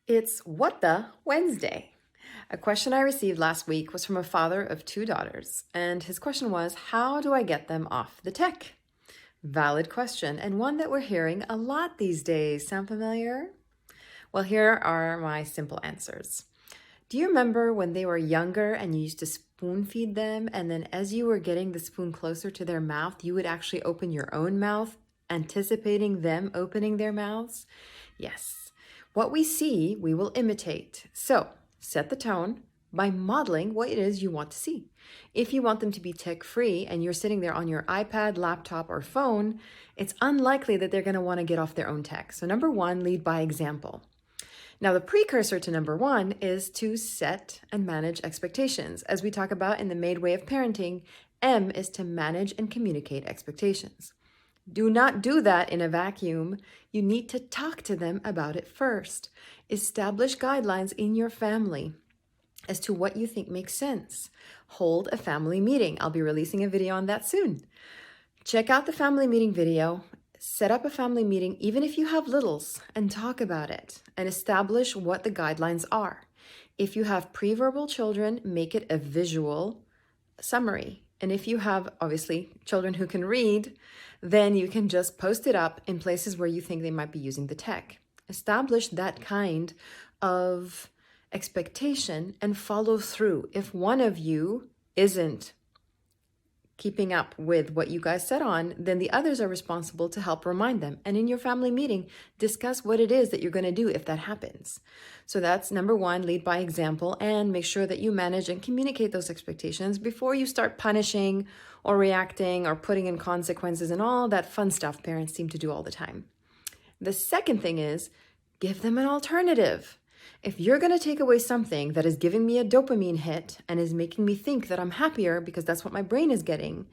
It's What the Wednesday. A question I received last week was from a father of 2 daughters, and his question was, how do I get them off the tech? Valid question, and one that we're hearing a lot these days. Sound familiar? Well, here are my simple answers. Do you remember when they were younger and you used to spoon feed them, and then as you were getting the spoon closer to their mouth, you would actually open your own mouth, anticipating them opening their mouths? Yes. What we see, we will imitate. So set the tone by modeling what it is you want to see. If you want them to be tech-free and you're sitting there on your iPad, laptop, or phone, it's unlikely that they're going to want to get off their own tech. So number 1, lead by example. Now, the precursor to number 1 is to set and manage expectations. As we talk about in the Made Way of Parenting, M is to manage and communicate expectations. Do not do that in a vacuum. You need to talk to them about it first. Establish guidelines in your family as to what you think makes sense. Hold a family meeting. I'll be releasing a video on that soon. Check out the family meeting video. Set up a family meeting, even if you have littles, and talk about it and establish what the guidelines are. If you have pre-verbal children, make it a visual summary. And if you have, obviously, children who can read, then you can just post it up in places where you think they might be using the tech. Establish that kind of expectation and follow through. If one of you isn't keeping up with what you guys set on, then the others are responsible to help remind them. And in your family meeting, discuss what it is that you're going to do if that happens. So that's number 1, lead by example, and make sure that you manage and communicate those expectations before you start punishing or reacting or putting in consequences and all that fun stuff parents seem to do all the time. The second thing is, give them an alternative. If you're going to take away something that is giving me a dopamine hit and is making me think that I'm happier because that's what my brain is getting,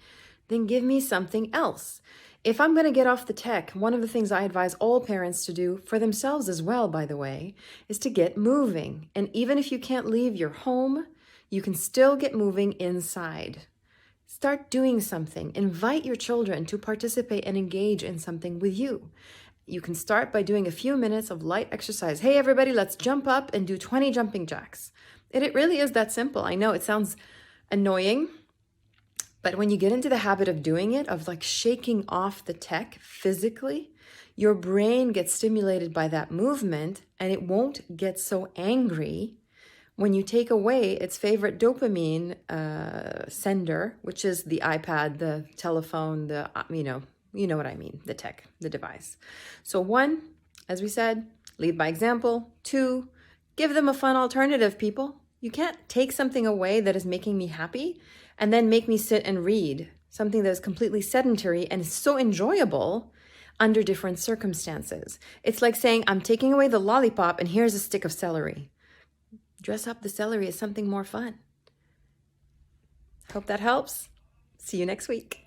then give me something else. If I'm going to get off the tech, one of the things I advise all parents to do, for themselves as well, by the way, is to get moving. And even if you can't leave your home, you can still get moving inside. Start doing something. Invite your children to participate and engage in something with you. You can start by doing a few minutes of light exercise. Hey, everybody, let's jump up and do 20 jumping jacks. And it really is that simple. I know it sounds annoying, but when you get into the habit of doing it, of like shaking off the tech physically, your brain gets stimulated by that movement and it won't get so angry when you take away its favorite dopamine sender, which is the iPad, the telephone, you know what I mean, the tech, the device. So 1, as we said, lead by example. 2, give them a fun alternative, people. You can't take something away that is making me happy and then make me sit and read something that is completely sedentary and so enjoyable under different circumstances. It's like saying, I'm taking away the lollipop and here's a stick of celery. Dress up the celery as something more fun. Hope that helps. See you next week.